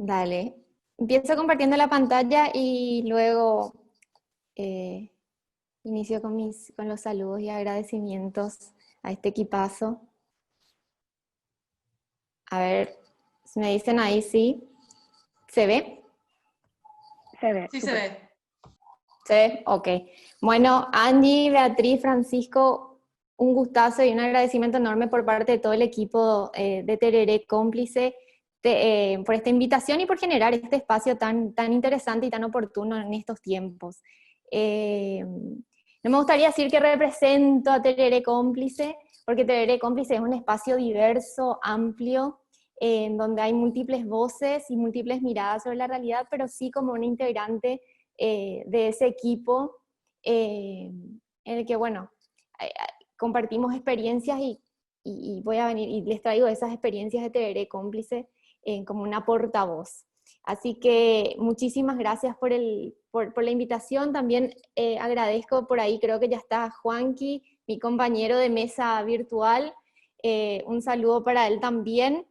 Dale. Empiezo compartiendo la pantalla y luego eh, inicio con los saludos y agradecimientos a este equipazo. A ver, si me dicen ahí sí. ¿Se ve? Se ve. Sí se Súper. ve. ¿Se ve? Ok. Bueno, Angie, Beatriz, Francisco, un gustazo y un agradecimiento enorme por parte de todo el equipo de Tereré Cómplice por esta invitación y por generar este espacio tan interesante y tan oportuno en estos tiempos. No me gustaría decir que represento a Tereré Cómplice, porque Tereré Cómplice es un espacio diverso, amplio, en donde hay múltiples voces y múltiples miradas sobre la realidad, pero sí como una integrante de ese equipo en el que, bueno, compartimos experiencias y voy a venir y les traigo esas experiencias de Tereré Cómplice como una portavoz. Así que muchísimas gracias por la invitación. También agradezco por ahí, creo que ya está Juanqui, mi compañero de mesa virtual. Un saludo para él también.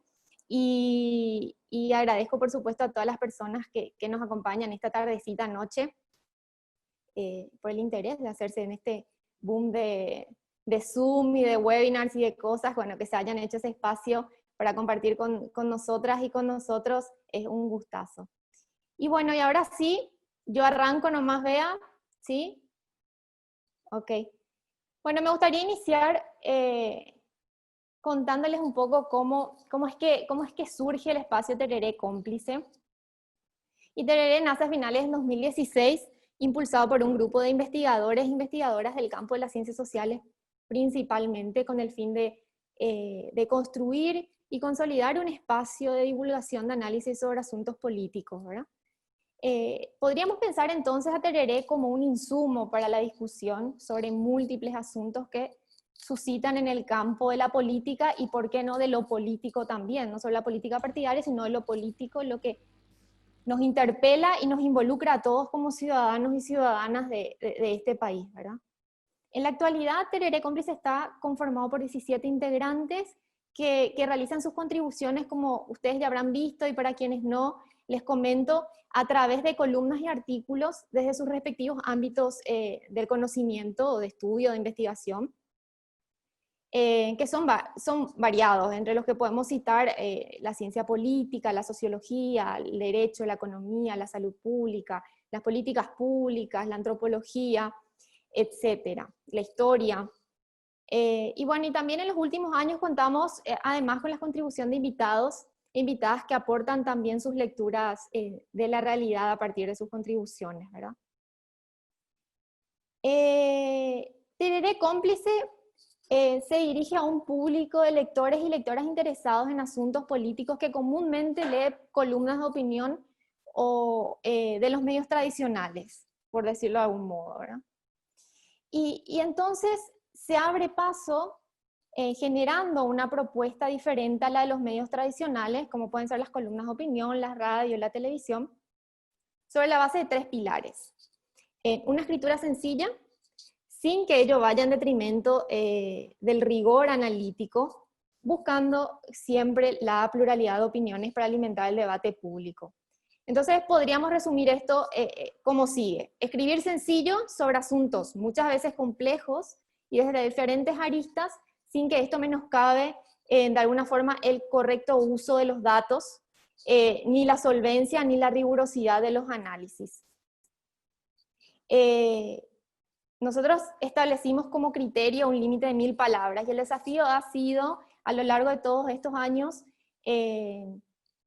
Y agradezco, por supuesto, a todas las personas que nos acompañan esta tardecita, noche, por el interés de hacerse en este boom de Zoom y de webinars y de cosas, bueno, que se hayan hecho ese espacio para compartir con nosotras y con nosotros, es un gustazo. Y bueno, y ahora sí, yo arranco nomás, vea, ¿sí? Ok. Bueno, me gustaría iniciar contándoles un poco cómo es que surge el espacio Tereré Cómplice. Y Tereré nace a finales de 2016, impulsado por un grupo de investigadores e investigadoras del campo de las ciencias sociales, principalmente con el fin de construir y consolidar un espacio de divulgación de análisis sobre asuntos políticos, ¿verdad? Podríamos pensar entonces a Tereré como un insumo para la discusión sobre múltiples asuntos que suscitan en el campo de la política y, por qué no, de lo político también, no solo la política partidaria, sino de lo político, lo que nos interpela y nos involucra a todos como ciudadanos y ciudadanas de este país, ¿verdad? En la actualidad, Tereré Cómplice está conformado por 17 integrantes que realizan sus contribuciones, como ustedes ya habrán visto, y para quienes no, les comento, a través de columnas y artículos desde sus respectivos ámbitos del conocimiento, o de estudio, de investigación, que son variados, entre los que podemos citar la ciencia política, la sociología, el derecho, la economía, la salud pública, las políticas públicas, la antropología, etcétera, la historia. Y bueno, y también en los últimos años contamos además con la contribución de invitados e invitadas que aportan también sus lecturas de la realidad a partir de sus contribuciones, ¿verdad? Tereré Cómplice se dirige a un público de lectores y lectoras interesados en asuntos políticos que comúnmente lee columnas de opinión o de los medios tradicionales, por decirlo de algún modo, ¿verdad? Y entonces se abre paso generando una propuesta diferente a la de los medios tradicionales, como pueden ser las columnas de opinión, la radio, la televisión, sobre la base de 3 pilares. Una escritura sencilla, sin que ello vaya en detrimento del rigor analítico, buscando siempre la pluralidad de opiniones para alimentar el debate público. Entonces podríamos resumir esto como sigue: escribir sencillo sobre asuntos muchas veces complejos y desde diferentes aristas, sin que esto menoscabe de alguna forma el correcto uso de los datos, ni la solvencia ni la rigurosidad de los análisis. Nosotros establecimos como criterio un límite de 1000 palabras y el desafío ha sido, a lo largo de todos estos años,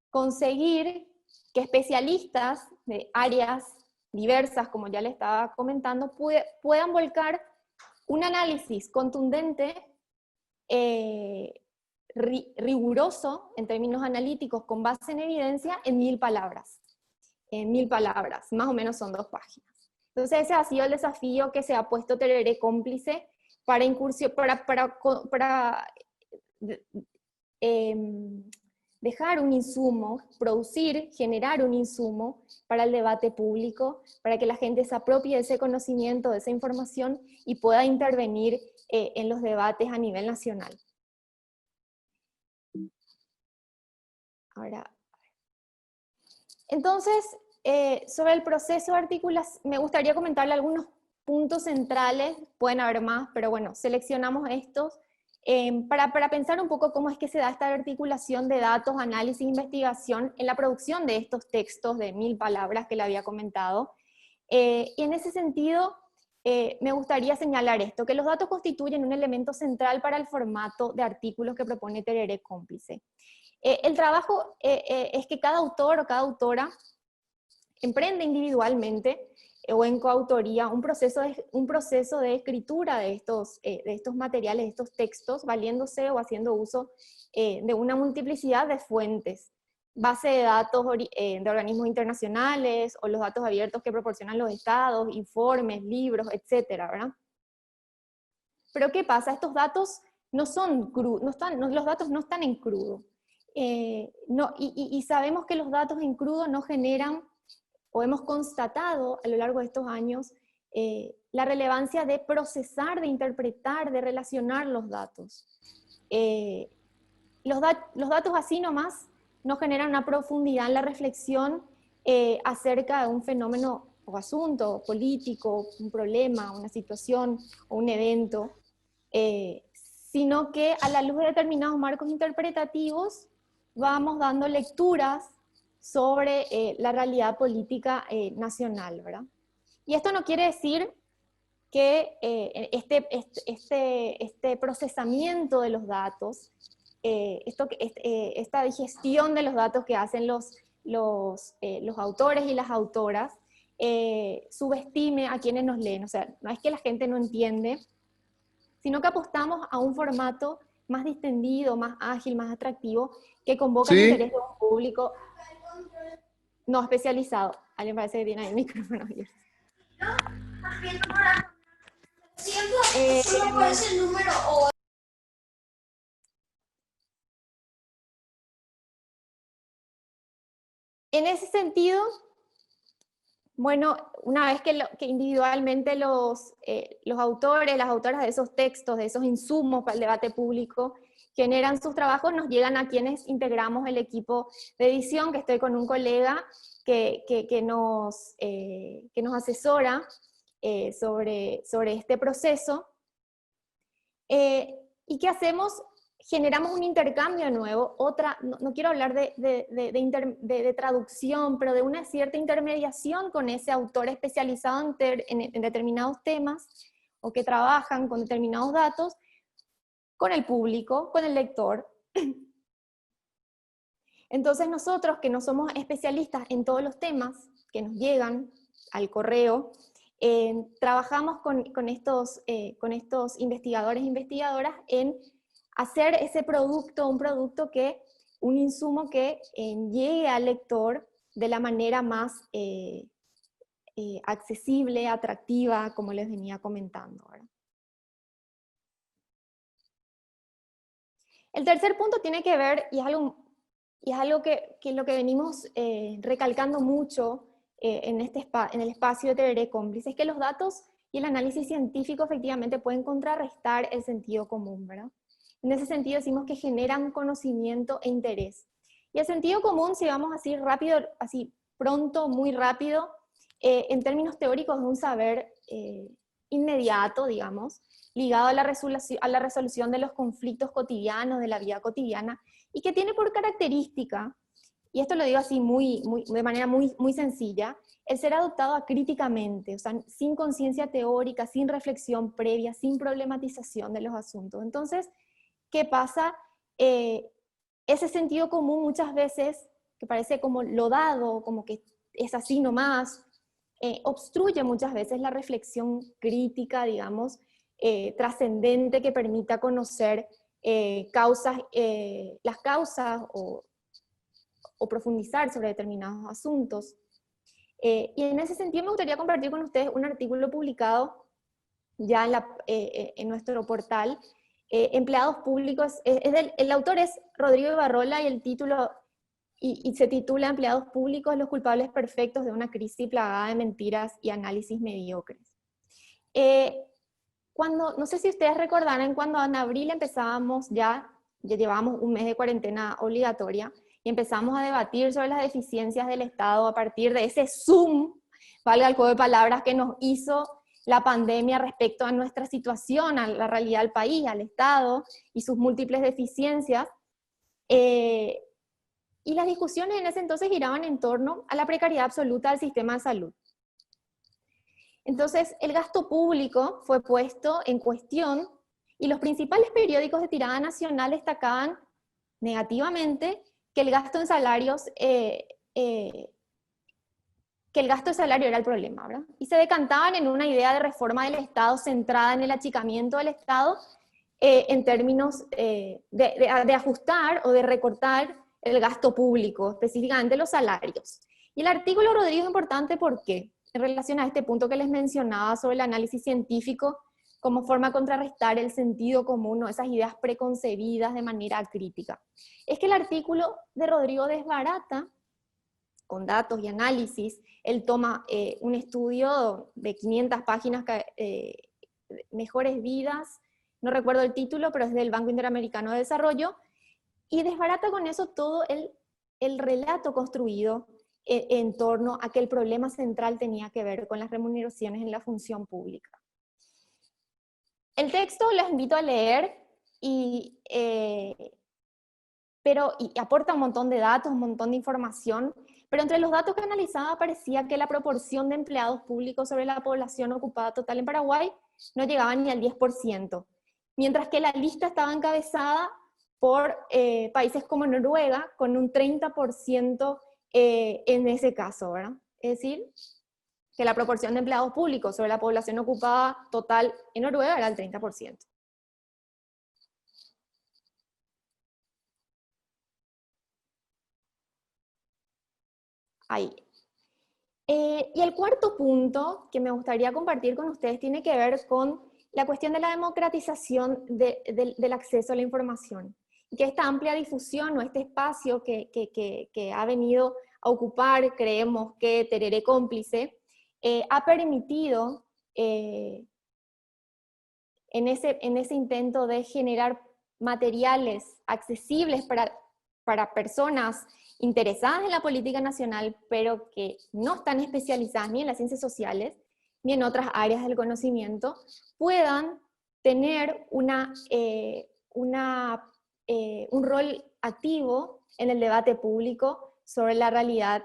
conseguir que especialistas de áreas diversas, como ya les estaba comentando, puedan volcar un análisis contundente, riguroso en términos analíticos, con base en evidencia, en 1000 palabras. En 1000 palabras, más o menos son 2 páginas. Entonces ese ha sido el desafío que se ha puesto Tereré Cómplice para dejar un insumo, producir, generar un insumo para el debate público, para que la gente se apropie de ese conocimiento, de esa información y pueda intervenir en los debates a nivel nacional. Ahora, Entonces, sobre el proceso de articulación, me gustaría comentarle algunos puntos centrales, pueden haber más, pero bueno, seleccionamos estos para pensar un poco cómo es que se da esta articulación de datos, análisis e investigación en la producción de estos textos de 1000 palabras que le había comentado. Y en ese sentido, me gustaría señalar esto, que los datos constituyen un elemento central para el formato de artículos que propone Tereré Cómplice. El trabajo es que cada autor o cada autora emprende individualmente o en coautoría un proceso de escritura de estos materiales, de estos textos, valiéndose o haciendo uso de una multiplicidad de fuentes, base de datos de organismos internacionales o los datos abiertos que proporcionan los estados, informes, libros, etcétera, ¿verdad? Pero ¿qué pasa? Estos datos no son crudos, los datos no están en crudo. Y sabemos que los datos en crudo no generan, o hemos constatado a lo largo de estos años, la relevancia de procesar, de interpretar, de relacionar los datos. Los datos así nomás no generan una profundidad en la reflexión acerca de un fenómeno o asunto político, un problema, una situación o un evento, sino que a la luz de determinados marcos interpretativos vamos dando lecturas sobre la realidad política nacional, ¿verdad? Y esto no quiere decir que este procesamiento de los datos, esta digestión de los datos que hacen los autores y las autoras, subestime a quienes nos leen. O sea, no es que la gente no entiende, sino que apostamos a un formato más distendido, más ágil, más atractivo, que convoca el interés de un público no especializado. Alguien parece que tiene ahí el micrófono abierto. Solo aparece el número O. En ese sentido, bueno, una vez que individualmente los autores, las autoras de esos textos, de esos insumos para el debate público, generan sus trabajos, nos llegan a quienes integramos el equipo de edición, que estoy con un colega que nos asesora sobre este proceso. ¿Y qué hacemos? Generamos un intercambio nuevo, no quiero hablar de traducción, pero de una cierta intermediación con ese autor especializado en determinados temas, o que trabajan con determinados datos, con el público, con el lector. Entonces nosotros, que no somos especialistas en todos los temas que nos llegan al correo, trabajamos con estos investigadores e investigadoras en hacer ese producto, un insumo que llegue al lector de la manera más accesible, atractiva, como les venía comentando, ¿verdad? El tercer punto tiene que ver, y es algo que lo que venimos recalcando mucho en el espacio de Tereré Cómplice, es que los datos y el análisis científico efectivamente pueden contrarrestar el sentido común, ¿verdad? En ese sentido decimos que generan conocimiento e interés. Y el sentido común, si vamos así rápido, así pronto, muy rápido, en términos teóricos es un saber inmediato, digamos, ligado a la resolución de los conflictos cotidianos, de la vida cotidiana, y que tiene por característica, y esto lo digo así de manera muy sencilla, el ser adoptado críticamente, o sea, sin conciencia teórica, sin reflexión previa, sin problematización de los asuntos. Entonces, ¿qué pasa? Ese sentido común muchas veces, que parece como lo dado, como que es así nomás, obstruye muchas veces la reflexión crítica, digamos, trascendente, que permita conocer las causas o profundizar sobre determinados asuntos. Y en ese sentido me gustaría compartir con ustedes un artículo publicado ya en nuestro portal, Empleados Públicos. El autor es Rodrigo Ibarrola y el título y se titula Empleados Públicos, los culpables perfectos de una crisis plagada de mentiras y análisis mediocres. No sé si ustedes recordarán, cuando en abril empezábamos ya llevábamos un mes de cuarentena obligatoria, y empezamos a debatir sobre las deficiencias del Estado a partir de ese zoom, valga el juego de palabras, que nos hizo la pandemia respecto a nuestra situación, a la realidad del país, al Estado y sus múltiples deficiencias. Y las discusiones en ese entonces giraban en torno a la precariedad absoluta del sistema de salud. Entonces, el gasto público fue puesto en cuestión y los principales periódicos de tirada nacional destacaban negativamente que el gasto en salarios, que el gasto de salario era el problema, ¿verdad? Y se decantaban en una idea de reforma del Estado centrada en el achicamiento del Estado en términos de ajustar o de recortar el gasto público, específicamente los salarios. Y el artículo, Rodrigo, es importante porque, en relación a este punto que les mencionaba sobre el análisis científico como forma de contrarrestar el sentido común o esas ideas preconcebidas de manera crítica, es que el artículo de Rodrigo desbarata con datos y análisis. Él toma un estudio de 500 páginas, Mejores Vidas, no recuerdo el título, pero es del Banco Interamericano de Desarrollo, y desbarata con eso todo el relato construido en torno a que el problema central tenía que ver con las remuneraciones en la función pública. El texto les invito a leer, pero aporta un montón de datos, un montón de información, pero entre los datos que analizaba aparecía que la proporción de empleados públicos sobre la población ocupada total en Paraguay no llegaba ni al 10%, mientras que la lista estaba encabezada por países como Noruega, con un 30% en ese caso, ¿verdad? Es decir, que la proporción de empleados públicos sobre la población ocupada total en Noruega era el 30%. Ahí. Y el cuarto punto que me gustaría compartir con ustedes tiene que ver con la cuestión de la democratización del acceso a la información. Y que esta amplia difusión o este espacio que ha venido a ocupar, creemos que Tereré Cómplice, ha permitido en ese intento de generar materiales accesibles para personas interesadas en la política nacional, pero que no están especializadas ni en las ciencias sociales, ni en otras áreas del conocimiento, puedan tener un rol activo en el debate público sobre la realidad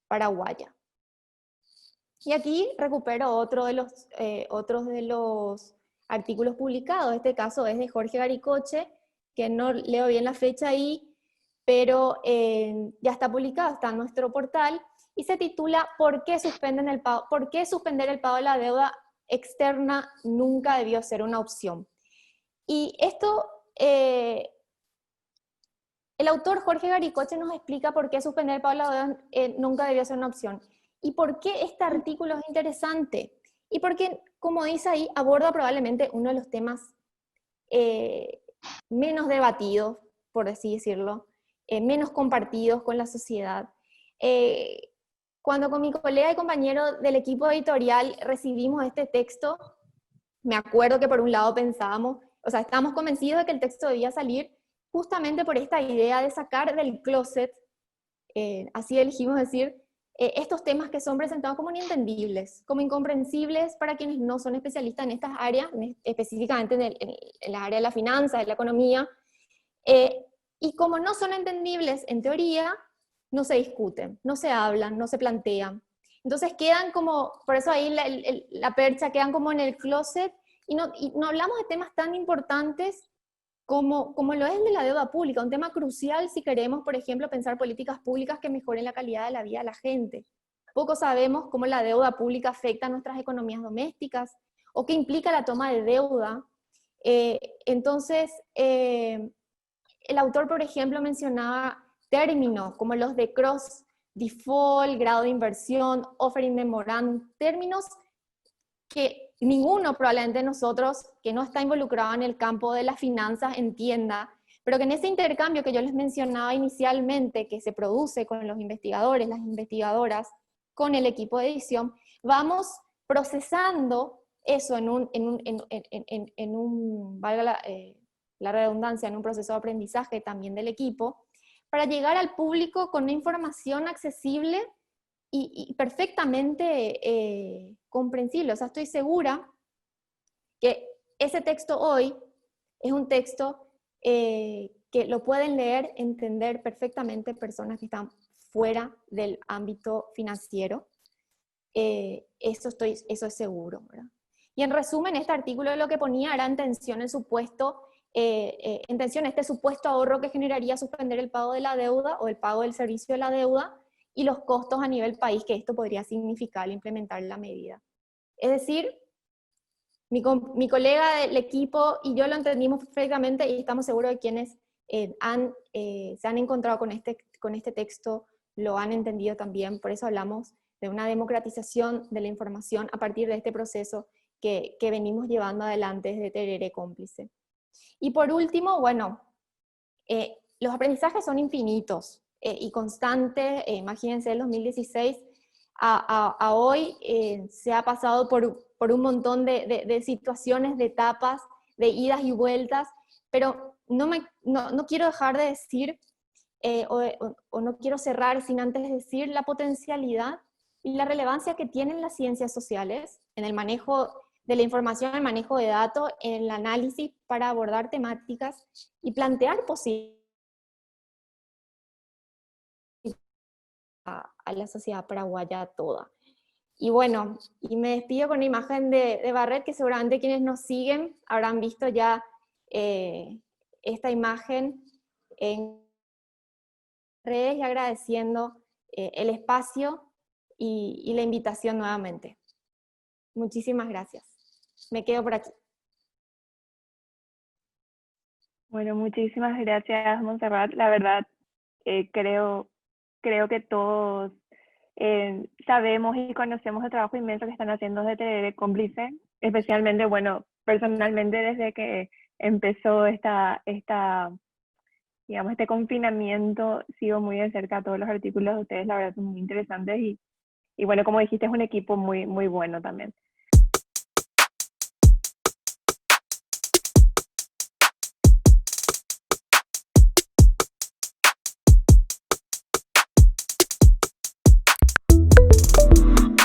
paraguaya. Y aquí recupero otros de los artículos publicados. Este caso es de Jorge Garicoche, que no leo bien la fecha ahí, pero ya está publicado, está en nuestro portal, y se titula ¿Por qué suspender el pago de la deuda externa nunca debió ser una opción? Y esto, el autor Jorge Garicoche nos explica por qué suspender el pago de la deuda nunca debió ser una opción. Y por qué este artículo es interesante. Y porque, como dice ahí, aborda probablemente uno de los temas menos debatidos, por así decirlo, menos compartidos con la sociedad. Cuando con mi colega y compañero del equipo editorial recibimos este texto, me acuerdo que por un lado pensábamos, o sea, estábamos convencidos de que el texto debía salir justamente por esta idea de sacar del closet, así elegimos decir, estos temas que son presentados como inentendibles, como incomprensibles para quienes no son especialistas en estas áreas, específicamente en la área de la finanza, de la economía, y como no son entendibles en teoría, no se discuten, no se hablan, no se plantean. Entonces quedan como, por eso ahí la percha, quedan como en el closet, y no hablamos de temas tan importantes como lo es el de la deuda pública, un tema crucial si queremos, por ejemplo, pensar políticas públicas que mejoren la calidad de la vida de la gente. Poco sabemos cómo la deuda pública afecta a nuestras economías domésticas, o qué implica la toma de deuda. Entonces, el autor, por ejemplo, mencionaba términos como los de cross default, grado de inversión, offering memorandum, términos que ninguno probablemente de nosotros que no está involucrado en el campo de las finanzas entienda, pero que en ese intercambio que yo les mencionaba inicialmente, que se produce con los investigadores, las investigadoras, con el equipo de edición, vamos procesando eso valga la redundancia, en un proceso de aprendizaje también del equipo, para llegar al público con una información accesible y perfectamente comprensible. O sea, estoy segura que ese texto hoy es un texto que lo pueden leer, entender perfectamente personas que están fuera del ámbito financiero. Eso es seguro, ¿verdad? Y en resumen, este artículo lo que ponía era en tensión este supuesto ahorro que generaría suspender el pago de la deuda o el pago del servicio de la deuda y los costos a nivel país que esto podría significar al implementar la medida. Es decir, mi colega del equipo y yo lo entendimos perfectamente y estamos seguros de quienes se han encontrado con este texto lo han entendido también. Por eso hablamos de una democratización de la información a partir de este proceso que venimos llevando adelante desde Tereré Cómplice. Y por último, bueno, los aprendizajes son infinitos y constantes. Imagínense, el 2016 a hoy se ha pasado por un montón de situaciones, de etapas, de idas y vueltas, pero no quiero dejar de decir, o no quiero cerrar sin antes decir la potencialidad y la relevancia que tienen las ciencias sociales en el manejo de la información, el manejo de datos, en el análisis para abordar temáticas y plantear posibilidades a la sociedad paraguaya toda. Y bueno, y me despido con una imagen de Barret, que seguramente quienes nos siguen habrán visto ya esta imagen en redes, y agradeciendo el espacio y la invitación nuevamente. Muchísimas gracias. Me quedo por aquí. Bueno, muchísimas gracias, Montserrat. La verdad, creo que todos sabemos y conocemos el trabajo inmenso que están haciendo desde Tereré Cómplice, especialmente, bueno, personalmente desde que empezó digamos, este confinamiento, sigo muy de cerca todos los artículos de ustedes, la verdad son muy interesantes y bueno, como dijiste, es un equipo muy, muy bueno también.